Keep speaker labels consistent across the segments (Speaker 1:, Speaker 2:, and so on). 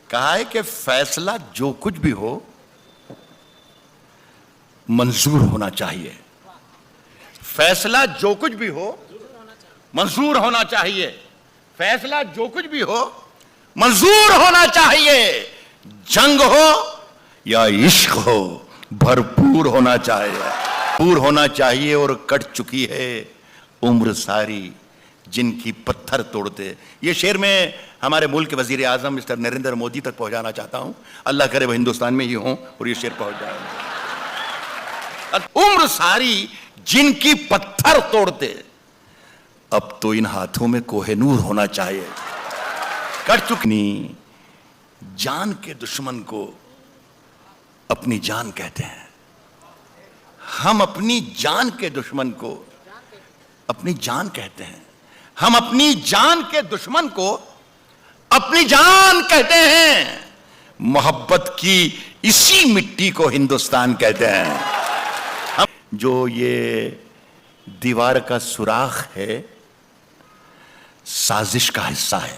Speaker 1: کہا ہے کہ فیصلہ جو کچھ بھی ہو منظور ہونا چاہیے. فیصلہ جو کچھ بھی ہو منظور ہونا چاہیے. فیصلہ جو کچھ بھی ہو منظور ہونا چاہیے. جنگ ہو یا عشق ہو بھرپور ہونا چاہیے. پور ہونا چاہیے. اور کٹ چکی ہے عمر ساری جن کی پتھر توڑتے. یہ شعر میں ہمارے ملک کے وزیر اعظم مسٹر نریندر مودی تک پہنچانا چاہتا ہوں. اللہ کرے وہ ہندوستان میں ہی ہوں اور یہ شعر پہنچ جائے. عمر ساری جن کی پتھر توڑتے اب تو ان ہاتھوں میں کوہ نور ہونا چاہیے. کٹ چکنی جان کے دشمن کو اپنی جان کہتے ہیں. ہم اپنی جان کے دشمن کو اپنی جان کہتے ہیں. ہم اپنی جان کے دشمن کو اپنی جان کہتے ہیں. محبت کی اسی مٹی کو ہندوستان کہتے ہیں. جو یہ دیوار کا سوراخ ہے سازش کا حصہ ہے.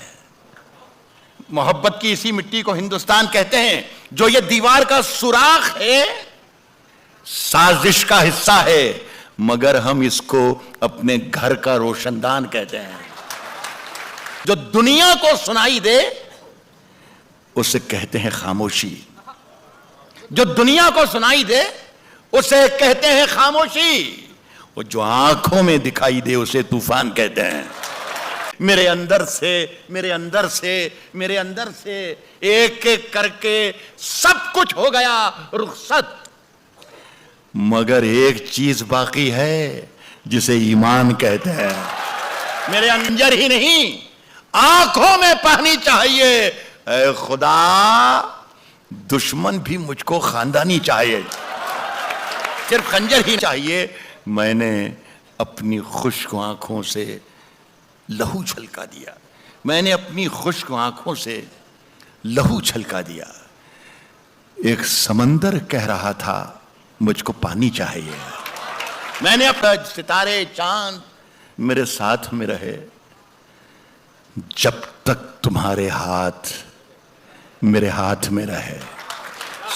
Speaker 1: محبت کی اسی مٹی کو ہندوستان کہتے ہیں. جو یہ دیوار کا سوراخ ہے سازش کا حصہ ہے. مگر ہم اس کو اپنے گھر کا روشندان کہتے ہیں. جو دنیا کو سنائی دے اسے کہتے ہیں خاموشی. جو دنیا کو سنائی دے اسے کہتے ہیں خاموشی. اور جو آنکھوں میں دکھائی دے اسے طوفان کہتے ہیں. میرے اندر سے میرے اندر سے میرے اندر سے ایک ایک کر کے سب کچھ ہو گیا رخصت. مگر ایک چیز باقی ہے جسے ایمان کہتے ہیں. میرے اندر ہی نہیں آنکھوں میں پانی چاہیے. اے خدا دشمن بھی مجھ کو خاندانی چاہیے. صرف خنجر ہی چاہیے. میں نے اپنی خشک آنکھوں سے لہو چھلکا دیا. میں نے اپنی خشک آنکھوں سے لہو چھلکا دیا. ایک سمندر کہہ رہا تھا مجھ کو پانی چاہیے. میں نے اپنا ستارے چاند میرے ساتھ میں رہے جب تک تمہارے ہاتھ میرے ہاتھ میں رہے.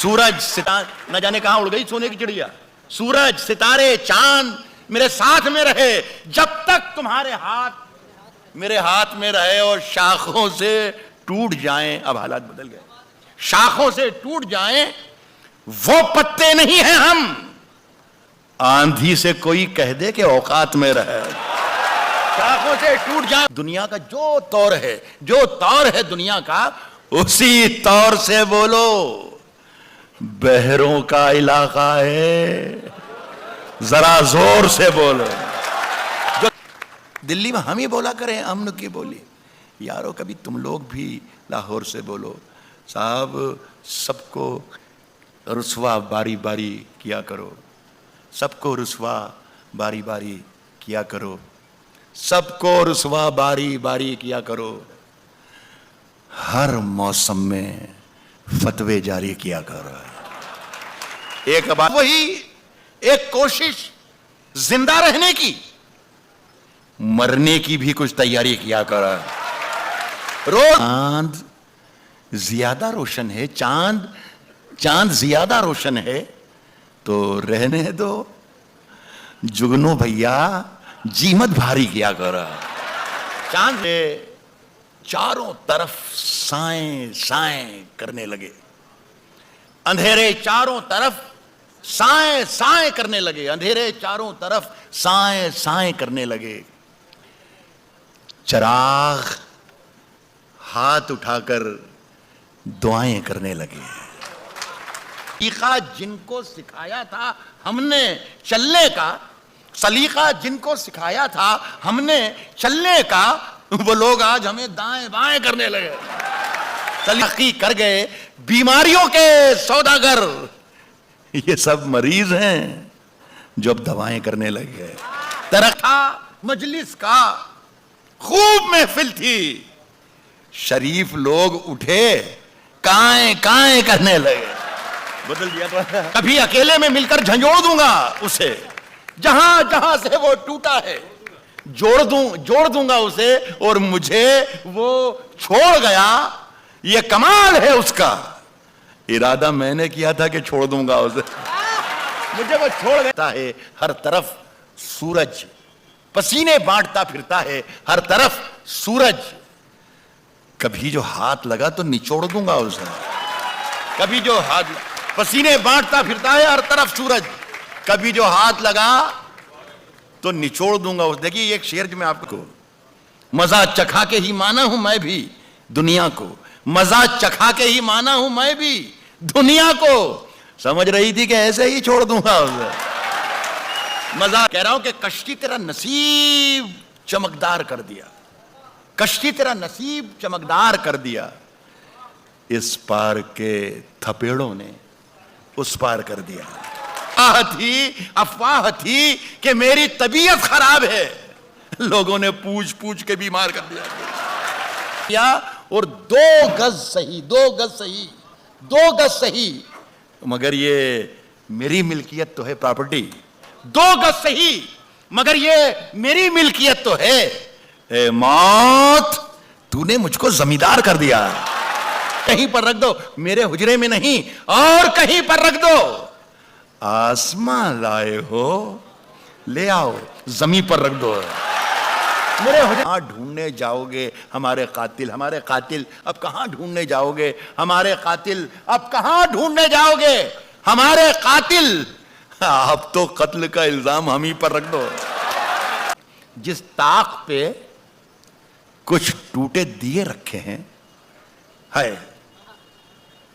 Speaker 1: سورج ستارے نہ جانے کہاں اڑ گئی سونے کی چڑیا. سورج ستارے چاند میرے ساتھ میں رہے جب تک تمہارے ہاتھ میرے ہاتھ میں رہے. اور شاخوں سے ٹوٹ جائیں. اب حالات بدل گئے. شاخوں سے ٹوٹ جائیں وہ پتے نہیں ہیں ہم. آندھی سے کوئی کہہ دے کہ اوقات میں رہے. شاخوں سے ٹوٹ جائیں. دنیا کا جو طور ہے دنیا کا اسی طور سے بولو. بہروں کا علاقہ ہے ذرا زور سے بولو. جو دلی میں ہم ہی بولا کریں امن کی بولی. یارو کبھی تم لوگ بھی لاہور سے بولو. صاحب سب کو رسوا باری باری کیا کرو. سب کو رسوا باری باری کیا کرو. سب کو رسوا باری باری کیا کرو. ہر موسم میں فتوے جاری کیا کرو. ایک بات وہی ایک کوشش زندہ رہنے کی مرنے کی بھی کچھ تیاری کیا کرو. چاند زیادہ روشن ہے. چاند زیادہ روشن ہے تو رہنے دو. جگنو بھیا جیمت بھاری کیا کرو. چاند چاروں طرف سائیں سائیں کرنے لگے. اندھیرے چاروں طرف سائیں سائیں کرنے لگے. اندھیرے چاروں طرف سائیں سائیں کرنے لگے. چراغ ہاتھ اٹھا کر دعائیں کرنے لگے. سلیقہ جن کو سکھایا تھا ہم نے چلنے کا سلیقہ جن کو سکھایا تھا ہم نے چلنے کا وہ لوگ آج ہمیں دائیں بائیں کرنے لگے. تلقی کر گئے بیماریوں کے سوداگر. یہ سب مریض ہیں جو اب دوائیں کرنے لگے. ترکھا مجلس کا خوب محفل تھی. شریف لوگ اٹھے کائیں کائیں کرنے لگے. بدل دیا تو کبھی اکیلے میں مل کر جھنجھوڑ دوں گا اسے. جہاں جہاں سے وہ ٹوٹا ہے جوڑ دوں گا اسے. اور مجھے وہ چھوڑ گیا یہ کمال ہے اس کا. ارادہ میں نے کیا تھا کہ چھوڑ دوں گا اسے, مجھے وہ چھوڑ گیا ہے. ہر طرف سورج پسینے بانٹتا پھرتا ہے, ہر طرف سورج. کبھی جو ہاتھ لگا تو نچوڑ دوں گا اسے. کبھی جو ہاتھ پسینے بانٹتا پھرتا ہے, ہر طرف سورج. کبھی جو ہاتھ لگا تو نچوڑ دوں گا. دیکھیے یہ ایک شعر جو میں آپ کو, مزہ چکھا کے ہی مانا ہوں میں بھی دنیا کو, مزہ چکھا کے ہی مانا ہوں میں بھی دنیا کو. سمجھ رہی تھی کہ ایسے ہی چھوڑ دوں گا اسے. مزہ کہہ رہا ہوں کہ کشتی تیرا نصیب چمکدار کر دیا, کشتی تیرا نصیب چمکدار کر دیا. اس پار کے تھپیڑوں نے اس پار کر دیا. افواہ تھی کہ میری طبیعت خراب ہے, لوگوں نے پوچھ پوچھ کے بیمار کر دیا. اور 2 گز صحیح, 2 گز صحیح, 2 گز صحیح, مگر یہ میری ملکیت تو ہے پراپرٹی. 2 گز صحیح مگر یہ میری ملکیت تو ہے. اے موت, تو نے مجھ کو زمیندار کر دیا. کہیں پر رکھ دو, میرے حجرے میں نہیں اور کہیں پر رکھ دو. آسمان لائے ہو لے آؤ, زمین پر رکھ دو. میرے حجرے ڈھونڈنے جاؤ گے ہمارے قاتل, ہمارے قاتل اب کہاں ڈھونڈنے جاؤ گے, ہمارے قاتل اب کہاں ڈھونڈنے جاؤ گے, ہمارے قاتل. اب تو قتل کا الزام ہم ہی پر رکھ دو. جس طاق پہ کچھ ٹوٹے دیے رکھے ہیں, ہے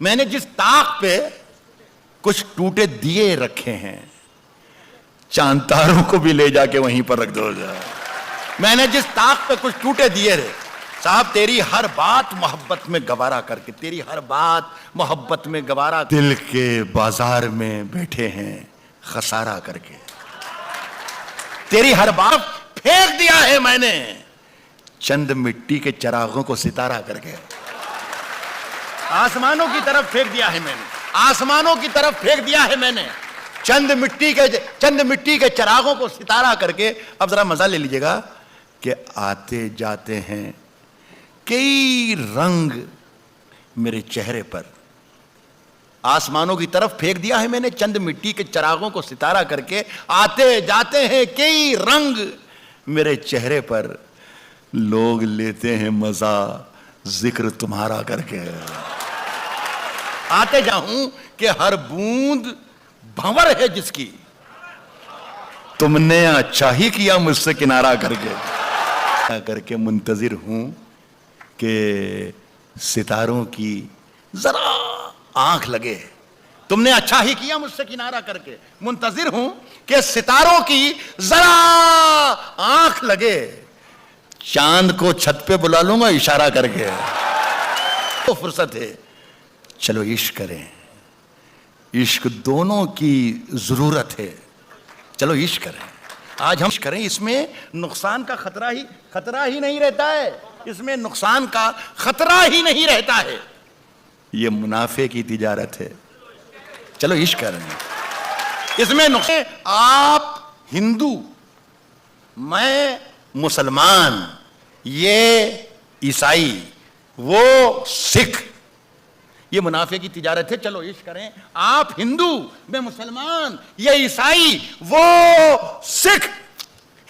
Speaker 1: میں نے جس طاق پہ کچھ ٹوٹے دیے رکھے ہیں, چاند تاروں کو بھی لے جا کے وہیں پر رکھ دو. میں نے جس طاق پہ کچھ ٹوٹے دیے رہے, صاحب تیری ہر بات محبت میں گوارا کر کے, تیری ہر بات محبت میں گوارا, دل کے بازار میں بیٹھے ہیں خسارہ کر کے. تیری ہر بات پھینک دیا ہے میں نے چند مٹی کے چراغوں کو ستارہ کر کے. آسمانوں کی طرف پھینک دیا ہے میں نے, آسمانوں کی طرف پھینک دیا ہے میں نے چند مٹی کے چراغوں کو ستارہ کر کے. اب ذرا مزہ لے لیجئے گا کہ آتے جاتے ہیں کئی رنگ میرے چہرے پر. آسمانوں کی طرف پھینک دیا ہے میں نے چند مٹی کے چراغوں کو ستارہ کر کے, آتے جاتے ہیں کئی رنگ میرے چہرے پر. لوگ لیتے ہیں مزہ ذکر تمہارا کر کے. آتے جاؤں کہ ہر بوند بھنور ہے جس کی, تم نے اچھا ہی کیا مجھ سے کنارہ کر کے. منتظر ہوں کہ ستاروں کی ذرا آنکھ لگے, تم نے اچھا ہی کیا مجھ سے کنارہ کر کے. منتظر ہوں کہ ستاروں کی ذرا آنکھ لگے, چاند کو چھت پہ بلا لوں گا اشارہ کر کے. تو فرصت ہے, چلو عشق کریں. عشق دونوں کی ضرورت ہے, چلو عشق کریں. آج ہم عشق کریں, اس میں نقصان کا خطرہ ہی نہیں رہتا ہے, اس میں نقصان کا خطرہ ہی نہیں رہتا ہے. یہ منافع کی تجارت ہے, چلو عشق کریں. اس میں نقصان, آپ ہندو میں مسلمان, یہ عیسائی وہ سکھ, یہ منافع کی تجارت ہے, چلو عشق کریں. آپ ہندو میں مسلمان, یہ عیسائی وہ سکھ.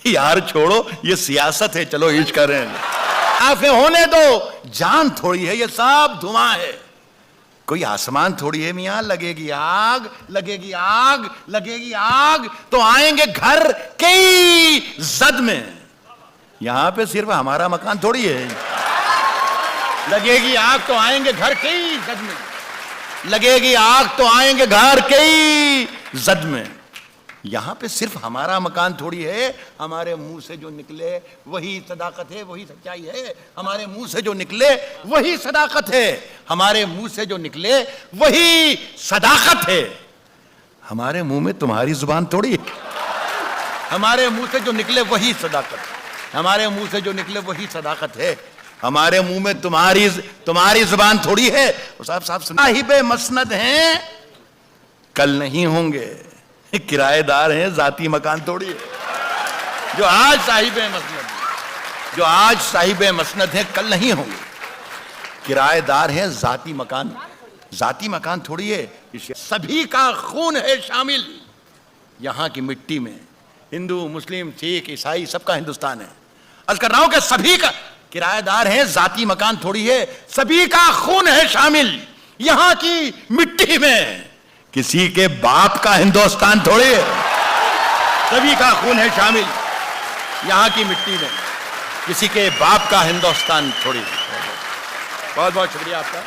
Speaker 1: یار چھوڑو, یہ سیاست ہے, چلو عشق کریں. آپ ہونے دو, جان تھوڑی ہے, یہ سب دھواں ہے. کوئی آسمان تھوڑی ہے میاں, لگے گی آگ, لگے گی آگ, لگے گی آگ تو آئیں گے گھر کئی زد میں. یہاں پہ صرف ہمارا مکان تھوڑی ہے. لگے گی آگ تو آئیں گے گھر کئی زد میں, لگے گی آگ تو آئیں گے گھر کئی زد میں. یہاں پہ صرف ہمارا مکان تھوڑی ہے, ہمارے منہ سے جو نکلے وہی صداقت ہے, وہی سچائی ہے. ہمارے منہ سے جو نکلے وہی صداقت ہے, ہمارے منہ سے جو نکلے وہی صداقت ہے. ہمارے منہ میں تمہاری زبان تھوڑی ہے, ہمارے منہ سے جو نکلے وہی صداقت, ہمارے منہ سے جو نکلے وہی صداقت ہے. ہمارے منہ میں تمہاری زبان تھوڑی ہے. صاحب صاحب مسند ہیں, کل نہیں ہوں گے. کرایہ دار ہیں, ذاتی مکان تھوڑی ہے. جو آج صاحب مسند ہیں, کل نہیں ہوں گے. کرایہ دار ہیں ذاتی مکان. ذاتی مکان تھوڑی ہے, سبھی کا خون ہے شامل یہاں کی مٹی میں. ہندو, مسلم, سکھ, عیسائی سب کا ہندوستان ہے. عرض کر رہا ہوں کہ سبھی کا کرایہ دار ہیں ذاتی مکان تھوڑی ہے, سبھی کا خون ہے شامل یہاں کی مٹی میں. کسی کے باپ کا ہندوستان تھوڑی ہے, سبھی کا خون ہے شامل یہاں کی مٹی میں. کسی کے باپ کا ہندوستان تھوڑی ہے. بہت بہت شکریہ آپ کا.